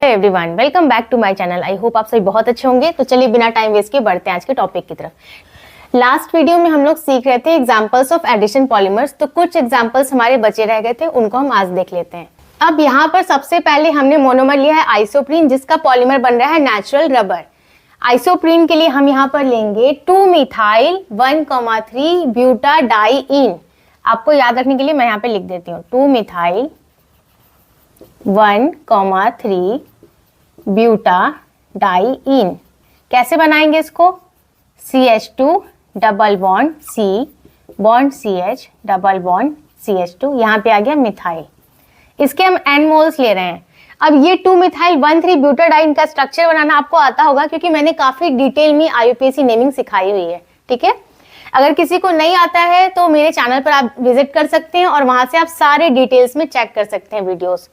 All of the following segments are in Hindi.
Hello everyone, welcome back to my channel. I hope आप सभी बहुत अच्छे होंगे। तो चलिए बिना टाइम वेस्ट के बढ़ते हैं आज के टॉपिक की तरफ। लास्ट वीडियो में हम लोग सीख रहे थे एग्जांपल्स ऑफ एडिशन पॉलीमर्स। तो कुछ एग्जांपल्स हमारे बचे रह गए थे, उनको हम आज देख लेते हैं। अब यहाँ पर सबसे पहले हमने मोनोमर लिया है आइसोप्रीन, जिसका पॉलीमर बन रहा है नेचुरल रबर। आइसोप्रीन के लिए हम यहाँ पर लेंगे 2-मिथाइल 1,3 ब्यूटाडाइईन। आपको याद रखने के लिए मैं यहाँ पे लिख देती हूँ 2-मिथाइल 1,3 ब्यूटाडाइईन। कैसे बनाएंगे इसको? CH2 double bond C bond CH double bond CH2, यहाँ पे आ गया मिथाइल। इसके हम N मोल्स ले रहे हैं। अब ये 2-मिथाइल 1,3 ब्यूटाडाइईन का स्ट्रक्चर बनाना आपको आता होगा, क्योंकि मैंने काफी डिटेल में IUPAC नेमिंग सिखाई हुई है। ठीक है, अगर किसी को नहीं आता है तो मेरे चैनल पर आप विजिट कर सकते हैं और वहां से आप सारे डिटेल्स में चेक कर सकते हैं वीडियोस।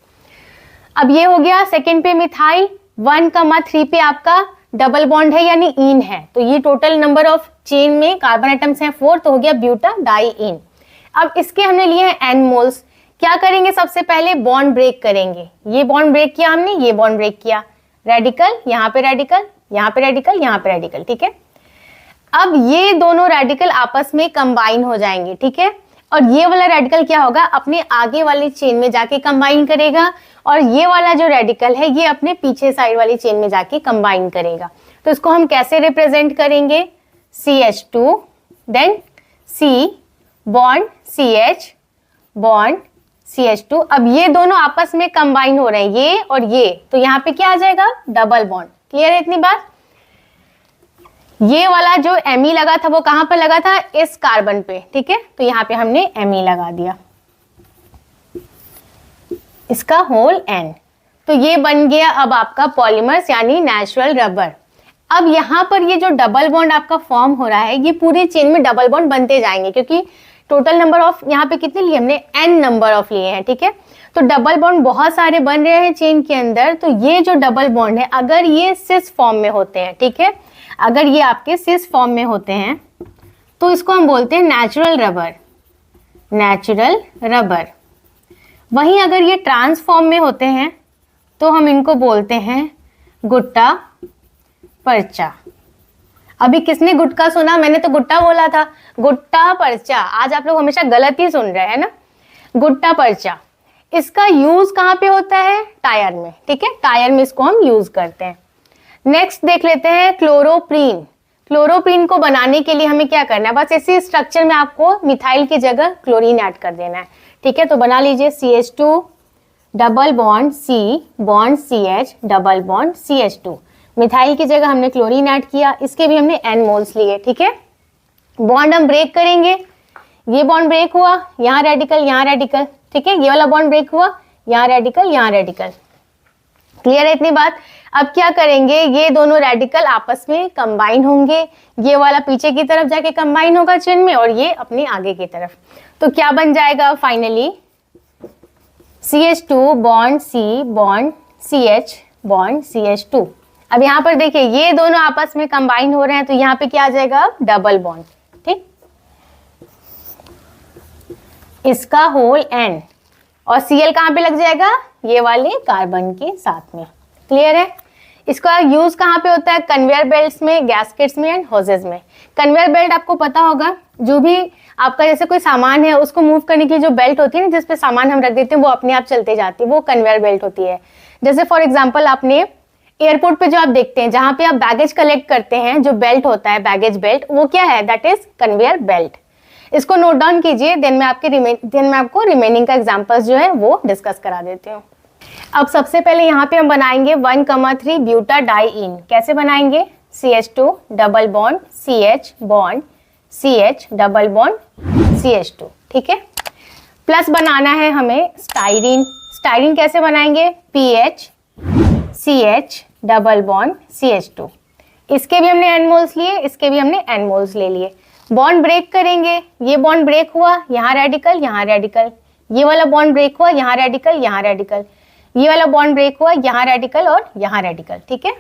अब ये हो गया सेकेंड पे मिथाइल, 1,3 पे आपका डबल बॉन्ड है यानी ईन है, तो ये टोटल नंबर ऑफ चेन में कार्बन एटम्स हैं 4, तो हो गया ब्यूटाडाइईन। अब इसके हमने लिए हैं N मोल्स। क्या करेंगे? सबसे पहले बॉन्ड ब्रेक करेंगे। ये बॉन्ड ब्रेक किया हमने, ये बॉन्ड ब्रेक किया, रेडिकल यहाँ पे रेडिकल, यहाँ पे रेडिकल, यहाँ पे रेडिकल। ठीक है, अब ये दोनों रेडिकल आपस में कंबाइन हो जाएंगे। ठीक है, और ये वाला रेडिकल क्या होगा? अपने आगे वाली चेन में जाके कंबाइन करेगा, और ये वाला जो रेडिकल है ये अपने पीछे साइड वाली चेन में जाके कंबाइन करेगा। तो इसको हम कैसे रिप्रेजेंट करेंगे? CH2 then C bond CH bond CH2। अब ये दोनों आपस में कंबाइन हो रहे हैं, ये और ये, तो यहाँ पे क्या आ जाएगा? Double bond. क्लियर है इतनी बात? ये वाला जो Me लगा था वो कहां पर लगा था? इस कार्बन पे। ठीक है, तो यहाँ पे हमने Me लगा दिया, इसका होल N। तो ये बन गया अब आपका पॉलीमर्स यानी नेचुरल रबर। अब यहाँ पर ये जो डबल बॉन्ड आपका फॉर्म हो रहा है, ये पूरे चेन में डबल बॉन्ड बनते जाएंगे, क्योंकि टोटल नंबर ऑफ यहाँ पे कितने लिए हमने? N नंबर ऑफ लिए हैं। ठीक है, तो डबल बॉन्ड बहुत सारे बन रहे हैं चेन के अंदर। तो ये जो डबल बॉन्ड है, अगर ये सिस फॉर्म में होते हैं, ठीक है, अगर ये आपके सिस फॉर्म में होते हैं तो इसको हम बोलते हैं नेचुरल रबर, नेचुरल रबर। वहीं अगर ये ट्रांस फॉर्म में होते हैं तो हम इनको बोलते हैं गुट्टा पर्चा। अभी किसने गुटका सुना? मैंने तो गुट्टा बोला था, गुट्टा पर्चा। आज आप लोग हमेशा गलत ही सुन रहे हैं ना। गुट्टा पर्चा, इसका यूज कहाँ पे होता है? टायर में। ठीक है, टायर में इसको हम यूज करते हैं। नेक्स्ट देख लेते हैं क्लोरोप्रीन। क्लोरोप्रीन को बनाने के लिए हमें क्या करना है? बस इसी स्ट्रक्चर में आपको मिथाइल की जगह क्लोरीन ऐड कर देना है। ठीक है, तो बना लीजिए CH2 double bond C bond CH double bond CH2। Methyl की जगह हमने क्लोरीन ऐड किया, इसके भी हमने N मोल्स लिए। ठीक है, बॉन्ड हम ब्रेक करेंगे। ये बॉन्ड ब्रेक हुआ, यहाँ रेडिकल, यहाँ रेडिकल। ठीक है, ये वाला बॉन्ड ब्रेक हुआ, यहाँ रेडिकल, यहाँ रेडिकल। क्लियर है इतनी बात? अब क्या करेंगे? ये दोनों रेडिकल आपस में कंबाइन होंगे, ये वाला पीछे की तरफ जाके कंबाइन होगा चेन में, और ये अपने आगे की तरफ। तो क्या बन जाएगा finally? CH2 bond C bond CH bond CH2। अब यहाँ पर देखिए ये दोनों आपस में कंबाइन हो रहे हैं, तो यहाँ पे क्या आ जाएगा? Double bond. ठीक, इसका होल N, और Cl कहाँ पे लग जाएगा? ये वाले कार्बन के साथ में। क्लियर है? इसका यूज कहाँ पे होता है? कन्वेयर बेल्ट्स में, गैस्केट्स में एंड होजेस में। कन्वेयर बेल्ट आपको पता होगा, जो भी आपका जैसे कोई सामान है उसको मूव करने के लिए जो बेल्ट होती है ना, जिसपे सामान हम रख देते हैं, वो अपने आप चलते जाती है, वो कन्वेयर बेल्ट होती है। जैसे फॉर एग्जाम्पल आपने एयरपोर्ट पे जो आप देखते हैं, जहाँ पे आप बैगेज कलेक्ट करते हैं, जो बेल्ट होता है बैगेज बेल्ट, वो क्या है? That is conveyor belt. इसको नोट डाउन कीजिए, देन मैं आपको रिमेनिंग का एग्जांपल्स जो है वो डिस्कस करा देती हूँ। अब सबसे पहले यहाँ पे हम बनाएंगे 1,3 ब्यूटाडाइईन। कैसे बनाएंगे? CH2 double bond CH bond CH double bond CH2। ठीक है, प्लस बनाना है हमें स्टाइरीन। स्टाइरीन कैसे बनाएंगे? PH CH double bond CH2। इसके भी हमने N मोल्स लिए, इसके भी हमने N मोल्स ले लिए। बॉन्ड ब्रेक करेंगे, ये बॉन्ड ब्रेक हुआ, यहाँ रेडिकल, यहाँ रेडिकल। ये वाला बॉन्ड ब्रेक हुआ, यहाँ रेडिकल, यहाँ रेडिकल। ये वाला बॉन्ड ब्रेक हुआ, यहाँ रेडिकल और यहाँ रेडिकल। ठीक है,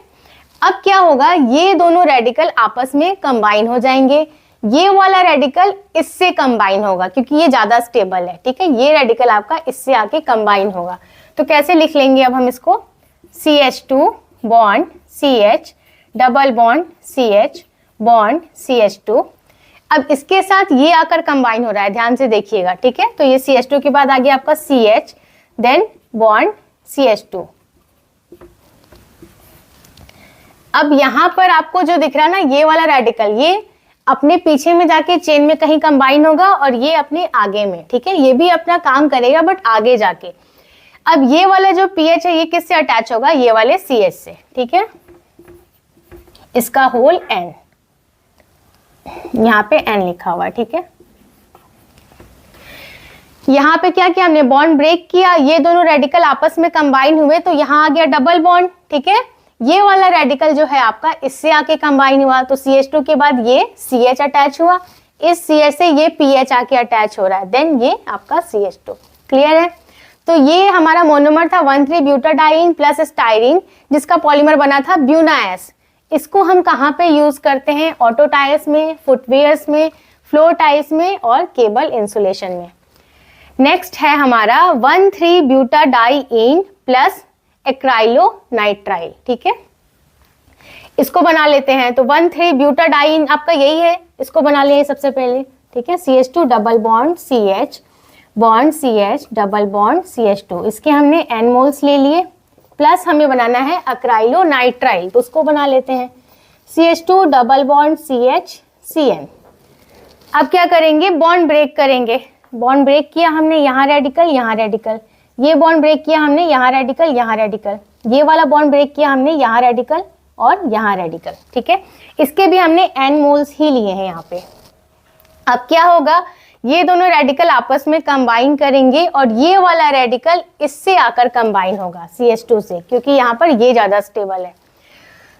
अब क्या होगा? ये दोनों रेडिकल आपस में कंबाइन हो जाएंगे। ये वाला रेडिकल इससे कंबाइन होगा, क्योंकि ये ज्यादा स्टेबल है। ठीक है, ये रेडिकल आपका इससे आके कंबाइन होगा। तो कैसे लिख लेंगे अब हम इसको? CH2 bond CH, double bond CH bond CH2। अब इसके साथ ये आकर कंबाइन हो रहा है, ध्यान से देखिएगा, ठीक है। तो ये CH2 के बाद आ गया आपका CH, देन बॉन्ड CH2। अब यहां पर आपको जो दिख रहा है ना, ये वाला रेडिकल, ये अपने पीछे में जाके चेन में कहीं कंबाइन होगा और ये अपने आगे में, ठीक है। ये भी अपना काम करेगा बट आगे जाके। अब ये वाला जो पीएच है ये किससे अटैच होगा, ये वाले CH से, ठीक है। इसका होल N, यहाँ पे N लिखा हुआ है, ठीक है। यहाँ पे क्या किया हमने, बॉन्ड ब्रेक किया, ये दोनों रेडिकल आपस में कंबाइन हुए तो यहाँ आ गया डबल बॉन्ड, ठीक है। ये वाला रेडिकल जो है आपका इससे आके कंबाइन हुआ तो CH2 के बाद ये CH अटैच हुआ, इस CH से ये PH आके अटैच हो रहा है, देन ये आपका CH2। क्लियर है। तो ये हमारा मोनोमर था 1,3-ब्यूटाडाइन प्लस स्टाइरिन, जिसका पॉलीमर बना था ब्यूना एस। इसको हम कहाँ पे यूज करते हैं, ऑटो टायर्स में, फुटवेयर्स में, फ्लोर टाइल्स में और केबल इंसुलेशन में। नेक्स्ट है हमारा 1,3-ब्यूटाडाइन प्लस एक्राइलोनाइट्राइल, ठीक है। इसको बना लेते हैं। तो 1,3-ब्यूटाडाइन आपका यही है, इसको बना लें सबसे पहले, ठीक है। CH2 double bond CH bond CH double bond CH2, इसके हमने N मोल्स ले लिए, प्लस हमें बनाना है एक्राइलोनाइट्राइल, तो उसको बना लेते हैं CH2 double bond CH CN। अब क्या करेंगे, बॉन्ड ब्रेक करेंगे। बॉन्ड ब्रेक किया हमने, यहाँ रेडिकल, यहाँ रेडिकल, ये बॉन्ड ब्रेक किया हमने, यहाँ रेडिकल, यहाँ रेडिकल, ये वाला बॉन्ड ब्रेक किया हमने, यहाँ रेडिकल और यहाँ रेडिकल, ठीक है। इसके भी हमने N मोल्स ही लिए हैं यहाँ पे। अब क्या होगा, ये दोनों रेडिकल आपस में कंबाइन करेंगे और ये वाला रेडिकल इससे आकर कंबाइन होगा CH2 से, क्योंकि यहाँ पर ये ज्यादा स्टेबल है।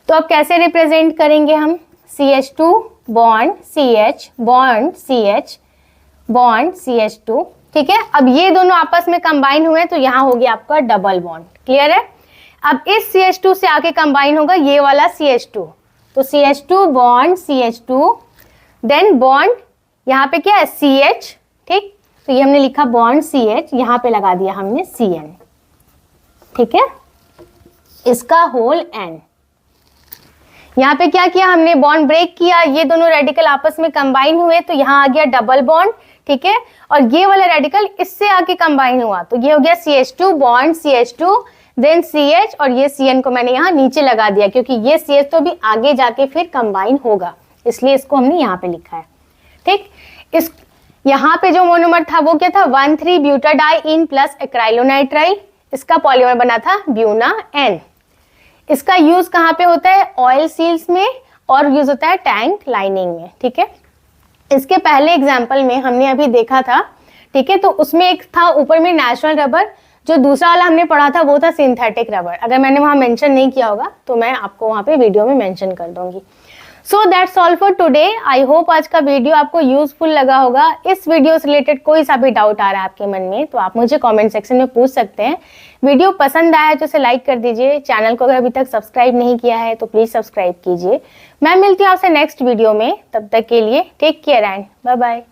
तो अब कैसे रिप्रेजेंट करेंगे हम, CH2 bond CH bond CH bond CH2, ठीक है। अब ये दोनों आपस में कंबाइन हुए तो यहाँ हो गया आपका डबल बॉन्ड। क्लियर है। अब इस CH2 से आके कंबाइन होगा ये वाला CH2, तो CH2 bond CH2, then bond यहाँ पे क्या है CH, ठीक। तो ये हमने लिखा बॉन्ड CH, यहाँ पे लगा दिया हमने CN, ठीक है। इसका होल N। यहाँ पे क्या किया हमने, बॉन्ड ब्रेक किया, ये दोनों रेडिकल आपस में कंबाइन हुए तो यहाँ आ गया डबल बॉन्ड, ठीक है। और ये वाला रेडिकल इससे आके कंबाइन हुआ तो ये हो गया CH2 bond CH2, then CH, और ये CN को मैंने यहाँ नीचे लगा दिया क्योंकि ये CH तो भी आगे जाके फिर कंबाइन होगा, इसलिए इसको हमने यहाँ पे लिखा है, ठीक। इस यहाँ पे जो मोनोमर था वो क्या था, 1,3-ब्यूटाडाइन प्लस एक्राइलोनाइट्राइल, इसका पॉलीमर बना था ब्यूना N। इसका यूज कहाँ पे होता है, ऑयल सील्स में और यूज होता है टैंक लाइनिंग में, ठीक है। इसके पहले एग्जाम्पल में हमने अभी देखा था, ठीक है। तो उसमें एक था ऊपर में नेचुरल रबर, जो दूसरा वाला हमने पढ़ा था वो था सिंथेटिक रबर। अगर मैंने वहां मेंशन नहीं किया होगा तो मैं आपको वहां पे वीडियो में मेंशन कर दूंगी। So that's all for today. I hope आज का वीडियो आपको यूजफुल लगा होगा। इस वीडियो से रिलेटेड कोई सा भी डाउट आ रहा है आपके मन में तो आप मुझे कमेंट सेक्शन में पूछ सकते हैं। वीडियो पसंद आया तो इसे लाइक कर दीजिए। चैनल को अगर अभी तक सब्सक्राइब नहीं किया है तो प्लीज सब्सक्राइब कीजिए। मैं मिलती हूँ आपसे नेक्स्ट वीडियो में, तब तक के लिए take care and bye bye.